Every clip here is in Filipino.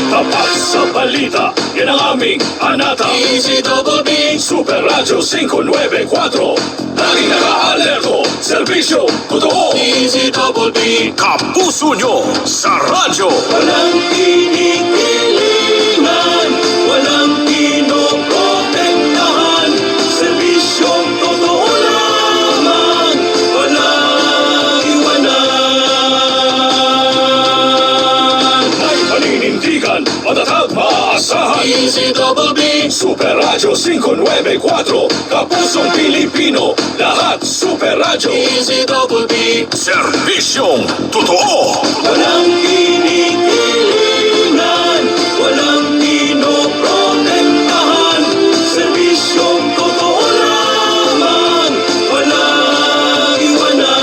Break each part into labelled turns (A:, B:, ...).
A: Tapat sa balita, yan ang aming anata. DZBB Super Radio 594. Laging naka-alerto, serbisyo, totoo. DZBB Kapuso nyo sa radyo. Walang kinikilingan, walang pinoprotektahan, serbisyong totoo lamang, walang iwanan. May paninindigan, matatag, maasahan. DZBB Super Radio 594. Kapusong Pilipino, lahat Super Radio. DZBB Serbisyong totoo. Walang kinikilingan, walang pinoprotektahan, serbisyong totoo lamang, walang iwanan.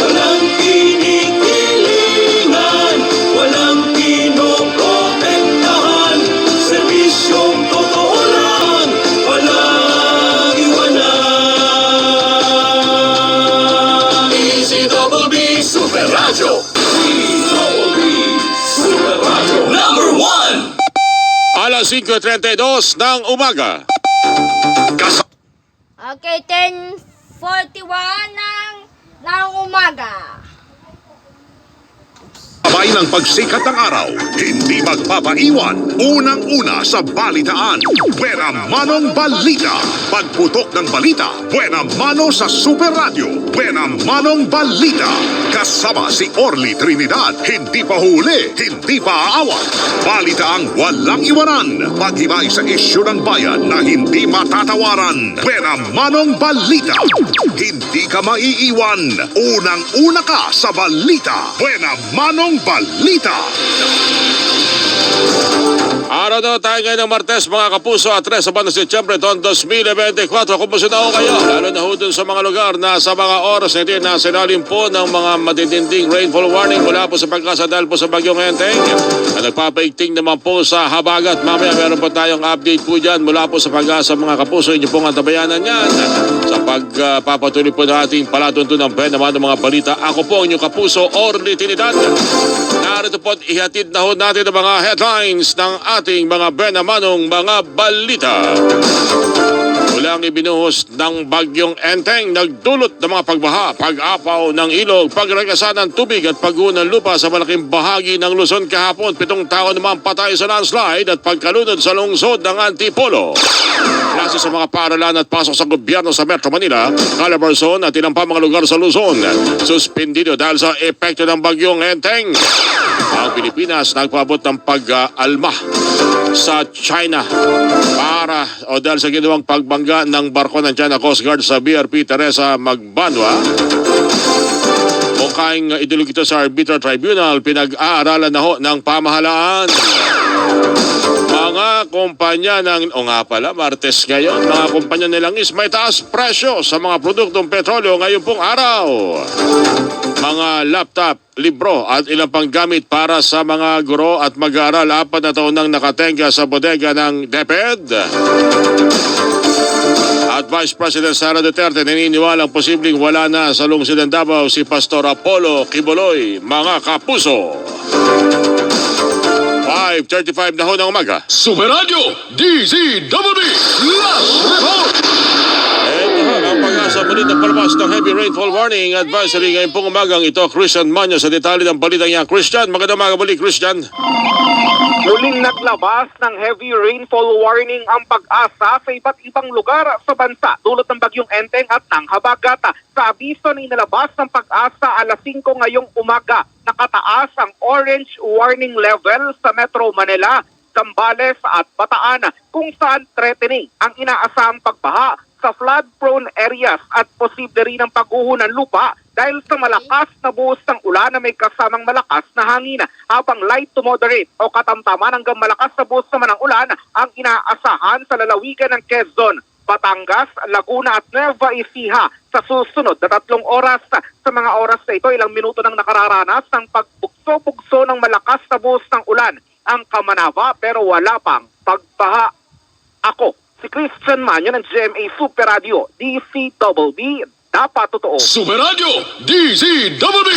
A: Walang kinikilingan, walang pinoprotektahan, serbisyong totoo lang, walang iwanan. DZBB Super Radio. DZBB Super Radio number 1.
B: Alas 5:32 ng umaga.
C: Okay, 10:41 ng umaga.
D: Sabay ng pagsikat ng araw, hindi magpapaiwan. Unang-una sa balitaan, Buena Manong Balita. Pagputok ng balita, Buena Mano sa Super Radio. Buena Manong Balita. Kasama si Orly Trinidad. Hindi pa huli, hindi pa aawat. Balitaang walang iwanan. Paghimay sa isyu ng bayan na hindi matatawaran. Buena Manong Balita. Hindi ka maiiwan. Unang-una ka sa balita. Buena Manong Balita.
B: Araw na tayo ngayon ng Martes, mga kapuso, at 3 sa buwan ng Setyembre taon 2024. Kumusta na ho kayo? Lalo na ho dun sa mga lugar na sa mga oras na ito na sinalim po ng mga matitinding rainfall warning mula po sa pagkasa dahil po sa bagyong Enteng na nagpapaigting naman po sa habagat. Mamaya meron po tayong update po dyan mula po sa pag-asa, mga kapuso. Inyo pong antabayanan yan sa pagpapatuloy po ng ating palatuntunan naman ng mga balita. Ako po ang inyong kapuso, Orly Trinidad. Narito po at ihatid na ho natin ang mga headlines ng ating mga benamanong mga balita. Mulang ibinuhos ng bagyong Enteng, nagdulot ng mga pagbaha, pag-apaw ng ilog, pagragasa ng tubig at pagguho ng lupa sa malaking bahagi ng Luzon kahapon. 7 tao naman patay sa landslide at pagkalunod sa lungsod ng Antipolo. Klase sa mga paaralan at pasok sa gobyerno sa Metro Manila, Calabarzon at ilang pa mga lugar sa Luzon suspendido dahil sa epekto ng bagyong Enteng. Ang Pilipinas nagpaabot ng pag-alma sa China dahil sa ginawang pagbangga ng barko ng China Coast Guard sa BRP Teresa Magbanwa. Mukhang idulog ito sa Arbitral Tribunal. Pinag-aaralan na ho ng pamahalaan. Mga kumpanya ng, Martes ngayon, mga kumpanya nilang is may taas presyo sa mga produktong petrolyo ngayon pong araw. Mga laptop, libro at ilang pang gamit para sa mga guro at mag-aaral. 4 na taon nang nakatenga sa bodega ng DepEd. At Vice President Sara Duterte naniniwalang posibleng wala na sa lungsod ng Davao si Pastor Apollo Quiboloy, mga kapuso. 5:35 na ho ng umaga.
A: Super Radio DZBB Last Report.
B: Ito ang pag-asa muli ng palabas ng heavy rainfall warning advisory ngayong pong umagang ito. Christian Manyo sa detalye ng balitang yan. Christian, magandang umaga muli, Christian.
E: Muling naglabas ng heavy rainfall warning ang pag-asa sa iba't ibang lugar sa bansa dulot ng bagyong Enteng at ng habagat. Sa abiso na inalabas ng pag-asa alas 5 ngayong umaga, nakataas ang orange warning level sa Metro Manila, Zambales at Bataan kung saan threatening ang inaasahang pagbaha sa flood-prone areas at posible rin ang pagguho ng lupa dahil sa malakas na buhos ng ulan na may kasamang malakas na hangin, habang light to moderate o katamtaman hanggang malakas na buhos naman ng ulan ang inaasahan sa lalawigan ng Quezon, Batangas, Laguna at Nueva Ecija sa susunod na 3 oras. Sa mga oras na ito, ilang minuto nang nakararanas ng pagbugso-bugso ng malakas na buhos ng ulan ang Kamanava pero wala pang pagbaha. Ako, si Christian Manyo ng GMA Super Radio, DCWB, dapat totoo.
A: Super Radio, DZWB,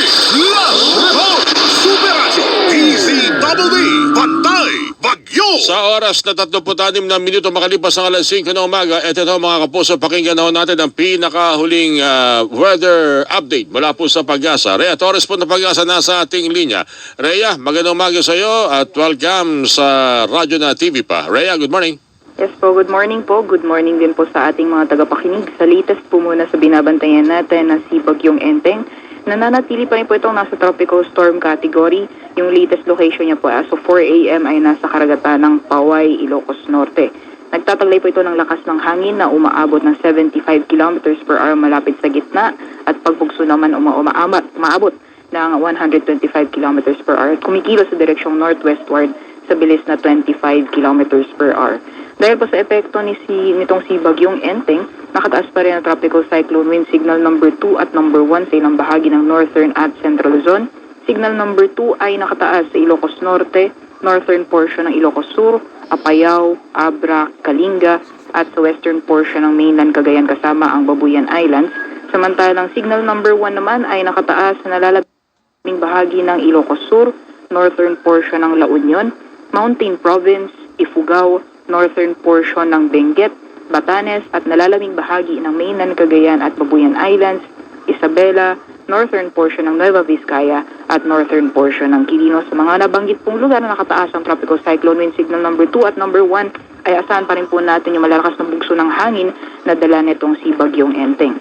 A: Last Report.
D: Super Radio DZWB Bantay Bagyo.
B: Sa oras na 36 na minuto makalipas ang alas 5 na umaga, ito mga kapuso, pakinggan na ho natin ang pinakahuling weather update mula po sa Pag-asa. Rhea Torres po ng Pag-asa nasa ating linya. Rhea, magandang umaga sa iyo at welcome sa radyo na TV pa. Rhea, good morning.
F: Yes po, good morning po. Good morning din po sa ating mga tagapakinig. Sa latest po muna sa binabantayan natin na si Bagyong Enteng. Nananatili pa rin po itong nasa tropical storm category. Yung latest location niya po as of 4 a.m. ay nasa karagatan ng Paway, Ilocos Norte. Nagtataglay po ito ng lakas ng hangin na umaabot ng 75 kilometers per hour malapit sa gitna at pagbugso naman umaabot ng 125 kilometers per hour at kumikilos sa direksyong northwestward sa bilis na 25 kilometers per hour. Dahil po sa epekto nitong si Bagyong Enteng, nakataas pa rin ang tropical cyclone wind signal number 2 at number 1 sa ilang bahagi ng northern at central Luzon. Signal number 2 ay nakataas sa Ilocos Norte, northern portion ng Ilocos Sur, Apayao, Abra, Kalinga at sa western portion ng mainland Cagayan kasama ang Babuyan Islands. Samantalang signal number 1 naman ay nakataas sa nalalabing bahagi ng Ilocos Sur, northern portion ng La Union, Mountain Province, Ifugao, northern portion ng Benguet, Batanes at nalalaming bahagi ng mainland Cagayan at Babuyan Islands, Isabela, northern portion ng Nueva Vizcaya at northern portion ng Quirino. Sa mga nabanggit pong lugar na nakataas ang tropical cyclone wind signal number 2 at number 1 ay asahan pa rin po natin yung malalakas na bugso ng hangin na dala nitong si Bagyong Enteng.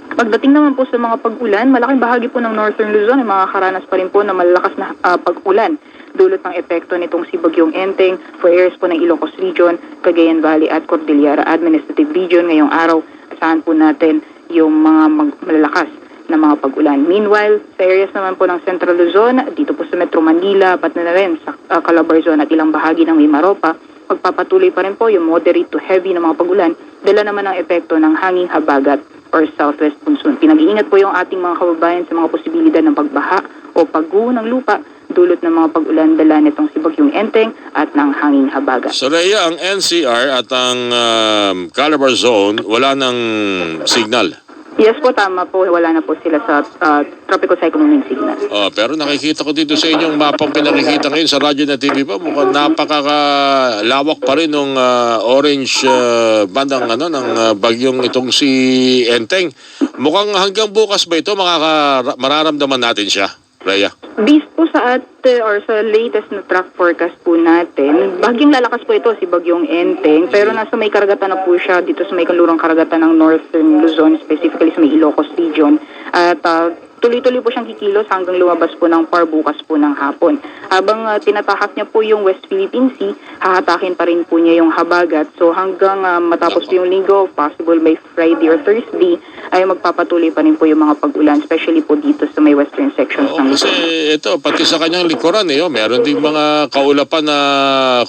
F: Pagdating naman po sa mga pag-ulan, malaking bahagi po ng northern Luzon ay makakaranas pa rin po ng malalakas na pag-ulan dulot ng epekto nitong si Bagyong Enteng for areas po ng Ilocos Region, Cagayan Valley at Cordillera Administrative Region. Ngayong araw, asahan po natin yung mga malalakas na mga pag-ulan. Meanwhile, sa areas naman po ng Central Luzon, dito po sa Metro Manila, pati na rin sa Calabarzon at ilang bahagi ng Mimaropa, magpapatuloy pa rin po yung moderate to heavy na mga pag-ulan, dala naman ang epekto ng hanging habagat or southwest monsoon. Pinag-iingat po yung ating mga kababayan sa mga posibilidad ng pagbaha o pagguho ng lupa dulot ng mga pag-ulan dala nitong si Bagyong Enteng at ng hanging habagat.
B: So Rhea, ang NCR at ang Calabarzon, wala ng signal.
F: Yes po, tama po. Wala na po sila sa tropical cyclone wind signal.
B: Pero nakikita ko dito sa inyong mapang pinakikita ngayon sa radyo na TV pa, mukhang napakakalawak pa rin ng orange bandang ng bagyong itong si Enteng. Mukhang hanggang bukas ba ito mararamdaman natin siya, Rhea?
F: Based po sa sa latest na track forecast po natin, bagyong lalakas po ito si Bagyong Enteng, pero nasa may karagatan na po siya dito sa may kanlurang karagatan ng northern Luzon, specifically sa may Ilocos Region. At tuloy-tuloy po siyang kikilos hanggang lumabas po ng PAR bukas po ng hapon. Habang tinatahak niya po yung West Philippine Sea, hahatakin pa rin po niya yung habagat. So hanggang matapos po yung linggo, possible by Friday or Thursday, ay magpapatuloy pa rin po yung mga pag-ulan, especially po dito sa may western sections ng
B: Kasi
F: Luzon.
B: ito, pati sa kanyang likuran, meron ding mga kaulapan na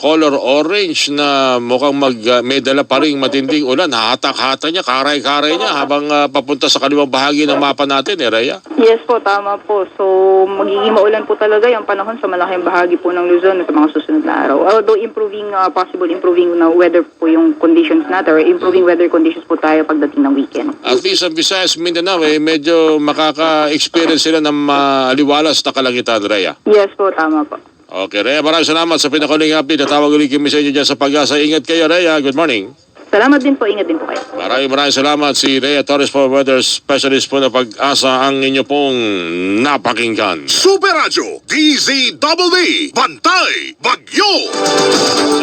B: color orange na mukhang may dala pa rin matinding ulan. Hahatak-hata niya, karay-karay niya habang papunta sa kaliwang bahagi ng mapa natin, Rhea.
F: Yes po, tama po. So, magiging maulan po talaga yung panahon sa malaking bahagi po ng Luzon sa mga susunod na araw. Although possible improving na weather po yung conditions natin or improving weather conditions po tayo pagdating ng weekend.
B: At least ang Visayas, Mindanao, medyo makaka-experience sila ng maliwalas na kalangitan, Rhea.
F: Yes po, tama po.
B: Okay, Rhea, maraming salamat sa pinakaling update. Natawag ulit kami sa inyo dyan sa Pag-asa. Ingat kayo, Rhea. Good morning.
F: Salamat din po, ingat din po kayo.
B: Maraming salamat si Rhea Torres po, weather specialist po na Pag-asa ang inyo pong napakinggan.
D: Super Radio DZWB Bantay Bagyo.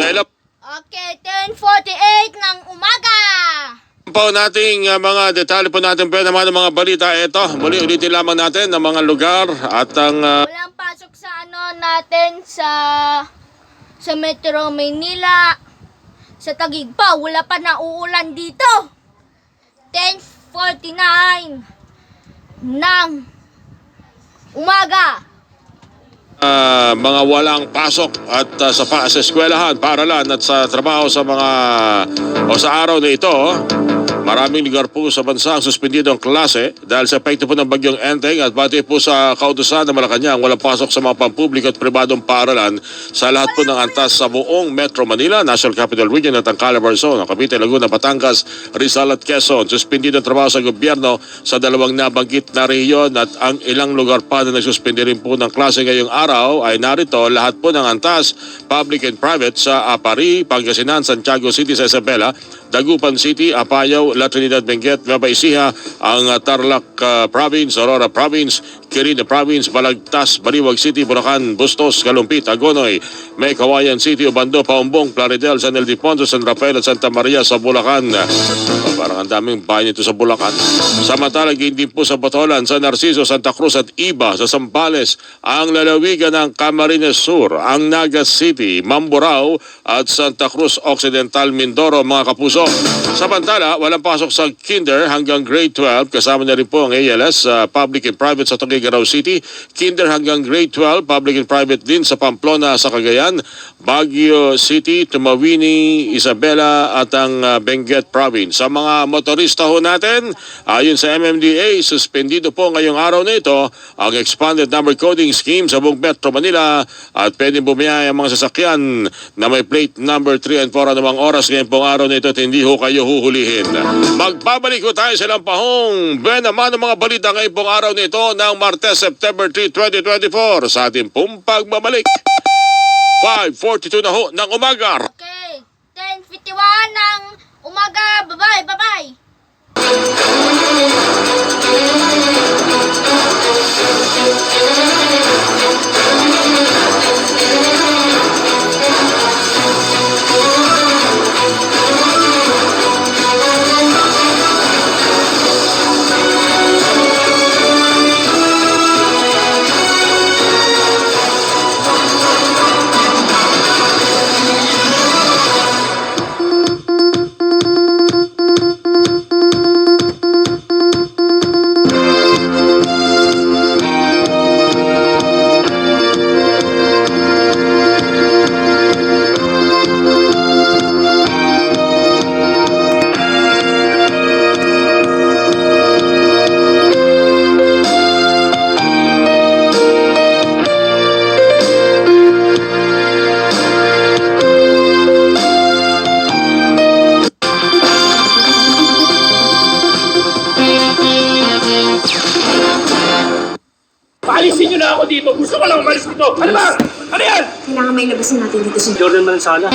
B: Sa ilap
C: Okay, 10:48 ng umaga.
B: po nating mga detalye po natin pwede naman ng mga balita. Ito, muli ulitin lamang natin ng mga lugar at ang
C: Walang pasok sa natin sa Metro Manila. Sa Taguig pa, wala pa na uulan dito. 10:49 ng umaga.
B: mga walang pasok at sa eskwelahan, paaralan at sa trabaho sa sa araw na ito. Maraming lugar po sa bansa ang suspendido ang klase dahil sa epekto po ng bagyong Enteng at bati po sa kautusan ng Malacanang walang pasok sa mga pampubliko at pribadong paaralan sa lahat po ng antas sa buong Metro Manila, National Capital Region at ang Calabar Zone, Cavite, Laguna, Batangas, Rizal at Quezon. Suspendido ang trabaho sa gobyerno sa dalawang nabanggit na rehiyon at ang ilang lugar pa na nagsuspindi rin po ng klase ngayong araw ay narito lahat po ng antas, public and private sa Apari, Pangasinan, Santiago City sa Isabela, Dagupan City, Apayao, La Trinidad, Benguet, Nueva Ecija, ang Tarlac Province, Aurora Province, Quirino Province, Balagtas, Baliwag City, Bulacan, Bustos, Kalumpit, Agonoy, May Kawayan City, Obando, Paumbong, Plaridel, San Ildefonso, San Rafael at Santa Maria sa Bulacan. Parang ang daming bahay nito sa Bulacan. Samantalang din po sa Botolan, San Narciso, Santa Cruz at Iba sa Zambales, ang lalawigan ng Camarines Sur, ang Naga City, Mamburao at Santa Cruz Occidental, Mindoro, mga kapuso. Samantala, walang pasok sa kinder hanggang grade 12, kasama na rin po ang ALS, public and private sa Tuguegarao City, kinder hanggang grade 12, public and private din sa Pamplona sa Cagayan, Baguio City, Tumawini, Isabela at ang Benguet Province. Sa mga motorista ho natin, ayon sa MMDA, suspendido po ngayong araw na ito ang expanded number coding scheme sa buong Metro Manila at pwedeng bumiyay ang mga sasakyan na may plate number 3 and 4 anumang oras ngayong pong araw na ito at hindi ho kayo huhulihin. Magbabalik ho tayo sa lampahong naman ng mga balita ngayong pong araw na ito ng Martes, September 3, 2024 sa ating pong pagbabalik. 5:42 na ho ng umaga.
C: Okay, 10:51 ng umaga. Bye-bye, bye-bye.
G: Paalisin niyo na ako dito. Gusto ko lang umalis dito. Ano ba? Ano yan?
H: Kailangan may labasin natin dito si
G: Jordan Mansala.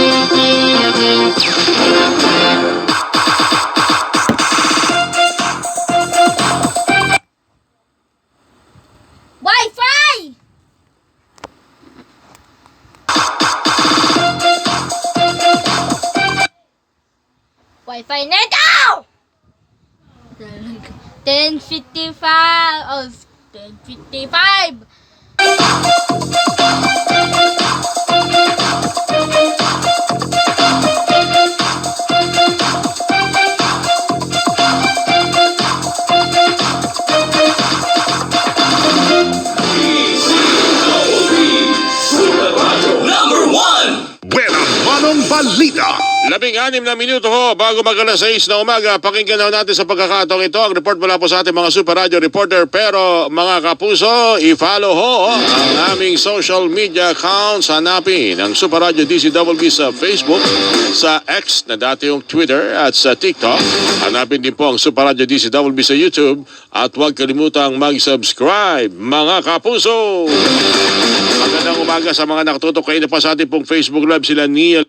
C: Wi-Fi! Wi-Fi neto! 10:55. Oh, 10:55.
D: Buena Manong Balita.
B: 16 na minuto ho bago mag-alas 6 na umaga. Pakinggan na natin sa pagkakataong ito ang report mula po sa ating mga Super Radio reporter. Pero mga kapuso, i-follow ho ang aming social media accounts. Hanapin ang Super Radio DCWB sa Facebook, sa X na dati yung Twitter at sa TikTok. Hanapin din po ang Super Radio DCWB sa YouTube at huwag kalimutang mag-subscribe mga kapuso. Magandang umaga sa mga nakatutok kayo na pa sa ating pong Facebook Live. Sila Neil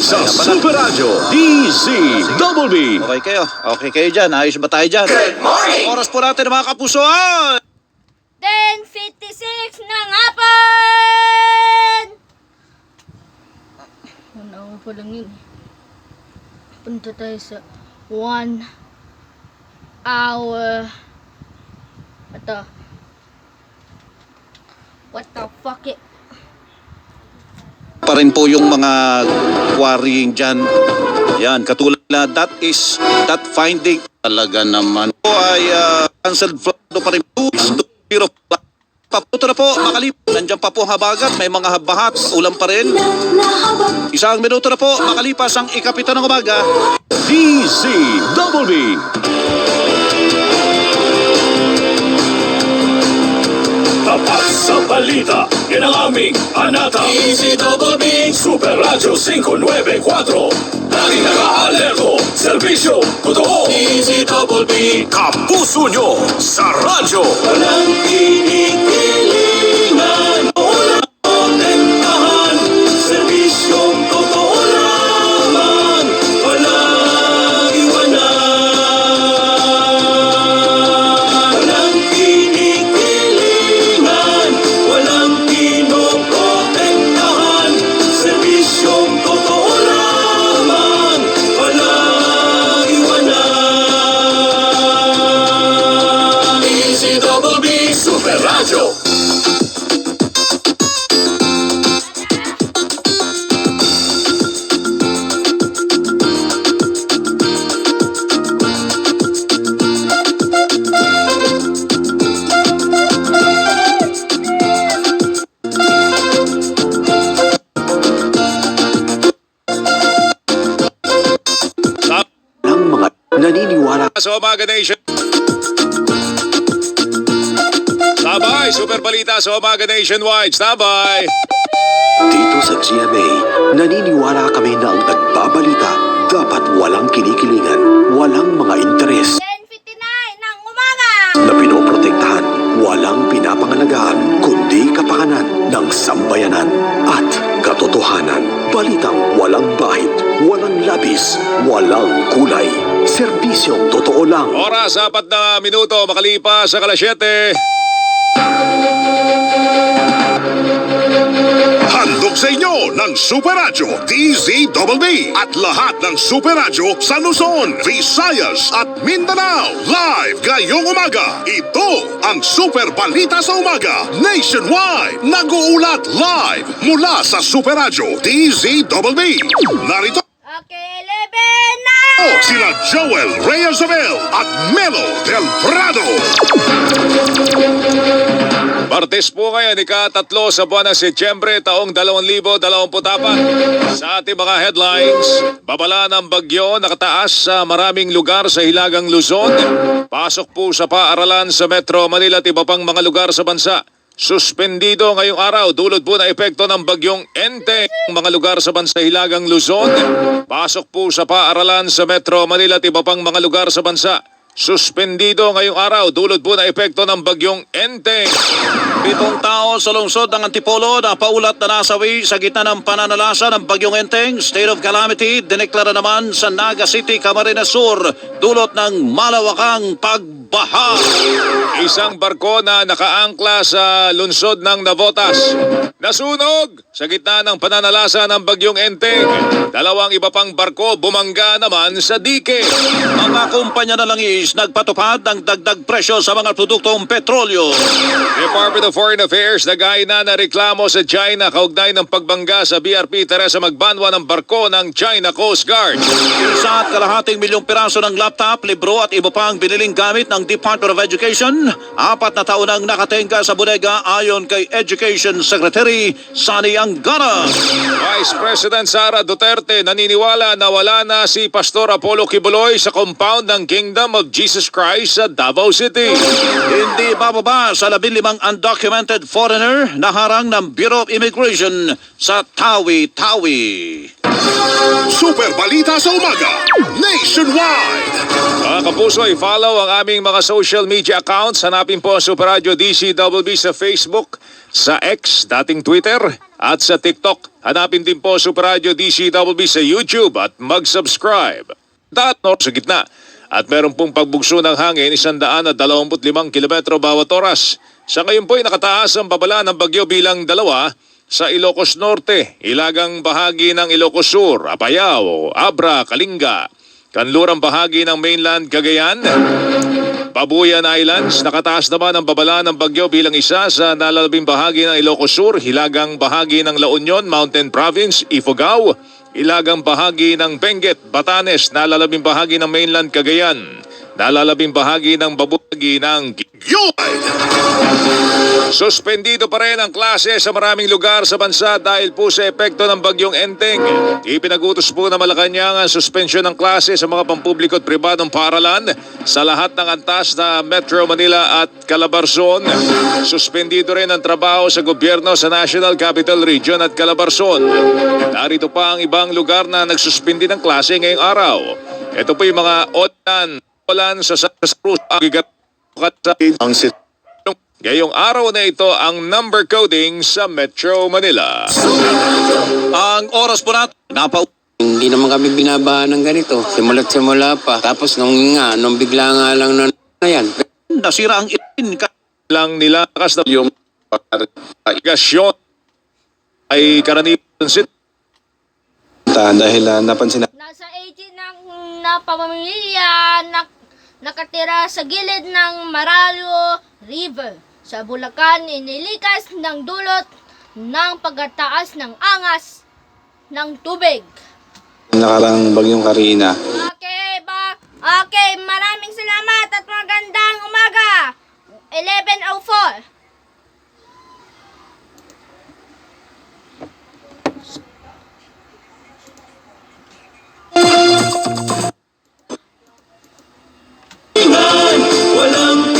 A: sa Super Radio DZBB.
I: Okay kayo dyan. Ayos ba tayo dyan? Good morning! Oras po natin mga kapusoan!
C: 10:56 ng hapon! Ano pa lang yun. Punta tayo sa 1 hour. Ito. What the fuck it?
I: Pa rin po yung mga quarrying dyan. Yan, katulad na that finding talaga naman po ay cancelled flood pa rin po. Pero paputo na po, makalipas. Nandiyan pa po habagat, may mga habahat, ulam pa rin. Isang minuto na po, makalipas ang ikapito ng umaga.
A: DZBB.
G: Tapat sa balita, yan ang aming anata. DZBB Super Radio 594. Laging naka-alerto, serbisyo, totoo. DZBB
D: Kapuso nyo sa radyo.
G: Walang kinikilingan, walang kontentahan, serbisyong totoo lamang, walang iwanan. Walang kinikilingan, walang pinoprotektahan, serbisyong totoo lamang, walang iwanan. DZBB Super Radio.
A: Ng mga naniniwala
B: Sa Umaga Nation. Sabay, Super Balita sa Umaga Nationwide. Sabay.
A: dito sa GMA, naniniwala kami na ang nagbabalita dapat walang kinikilingan, walang mga interes
C: 10:59 ng umaga!
A: na pinoprotektahan, walang pinapangalagaan, kundi kapakanan ng sambayanan at katotohanan. Balitang walang bahid, walang labis, walang kulay. Serbisyong totoo lang.
B: Oras, 4 na minuto, makalipas sa 7:00.
D: Handog sa inyo ng Super Radio DZBB at lahat ng Super Radio sa Luzon, Visayas at Mindanao. Live ngayong umaga. Ito ang Super Balita sa Umaga Nationwide. Nag-uulat live mula sa Super Radio DZBB. Narito
C: Okay, 11 na!
D: sila Joel Reyes-Abel at Melo Del Prado.
B: Martes po ngayon, ika-3 sa buwan ng Setyembre, taong 2024. Sa ating mga headlines, babala ng bagyo nakataas sa maraming lugar sa Hilagang Luzon. Pasok po sa paaralan sa Metro Manila at iba pang mga lugar sa bansa. Suspendido ngayong araw, dulot po na epekto ng bagyong Enteng. Mga lugar sa bansa Hilagang Luzon. Pasok po sa paaralan sa Metro Manila at iba pang mga lugar sa bansa. Suspendido ngayong araw, dulot po na epekto ng bagyong Enteng.
I: 7 tao sa lungsod ng Antipolo na paulat na nasawi sa gitna ng pananalasa ng bagyong Enteng. State of calamity dineklara naman sa Naga City, Camarines Sur, dulot ng malawakang pagbaha.
B: Isang barko na nakaangkla sa lungsod ng Navotas nasunog sa gitna ng pananalasa ng bagyong Enteng. 2 iba pang barko bumangga naman sa dike.
I: Mga kumpanya na langis nagpatupad ng dagdag presyo sa mga produktong petrolyo.
B: Department of Foreign Affairs nag-aina na reklamo sa China kaugnay ng pagbangga sa BRP Teresa Magbanwa ng barko ng China Coast Guard.
I: 1.5 milyong piraso ng laptop, libro at iba pang biniling gamit ng Department of Education. 4 na taon ang nakatenga sa bodega ayon kay Education Secretary Sani Angara.
B: Vice President Sara Duterte naniniwala na wala na si Pastor Apollo Kibuloy sa compound ng Kingdom of Jesus Christ sa Davao City.
I: Hindi bababa sa 15 undocumented foreigner na harang ng Bureau of Immigration sa Tawi-Tawi.
D: Super Balita sa Umaga, Nationwide.
B: Mga kapuso, i-follow ang aming mga social media accounts. Hanapin po ang Super Radio DCWB sa Facebook, sa X, dating Twitter, at sa TikTok. Hanapin din po Super Radio DCWB sa YouTube at mag-subscribe. Sa gitna. At meron pong pagbugso ng hangin 125 kilometro bawat oras. Sa ngayon po ay nakataas ang babala ng bagyo bilang 2 sa Ilocos Norte, ilagang bahagi ng Ilocos Sur, Apayao, Abra, Kalinga, kanlurang bahagi ng mainland Cagayan, Babuyan Islands. Nakataas naman ang babala ng bagyo bilang 1 sa nalalabing bahagi ng Ilocos Sur, hilagang bahagi ng La Union, Mountain Province, Ifugao, ilagang bahagi ng Benguet, Batanes, nalalabing bahagi ng mainland Cagayan, nalalabing bahagi ng babagi ng Suspendido pa rin ang klase sa maraming lugar sa bansa dahil po sa epekto ng bagyong Enteng. Ipinagutos po na Malacanang ang suspensyon ng klase sa mga pampubliko at pribadong paaralan sa lahat ng antas na Metro Manila at Calabarzon. Suspendido rin ang trabaho sa gobyerno sa National Capital Region at Calabarzon. Narito pa ang ibang lugar na nagsuspindi ng klase ngayong araw. Ito po yung mga Olan sa Cruz ang ngayong araw na ito ang number coding sa Metro Manila.
I: Ang oras po natin,
J: Hindi naman kami binabahan ng ganito. Simula't simula pa. Tapos nung bigla nga lang na yan.
I: nasira ang itin.
B: Lang nilakas na yung irigasyon ay karaniwan sin.
K: Dahil napansin na
C: Nasa 18 ng napamamilya nakatira sa gilid ng Maralo River sa Bulacan, inilikas ng dulot ng pagkataas ng angas ng tubig.
K: nakarang bagyong Karina.
C: Okay, maraming salamat at magandang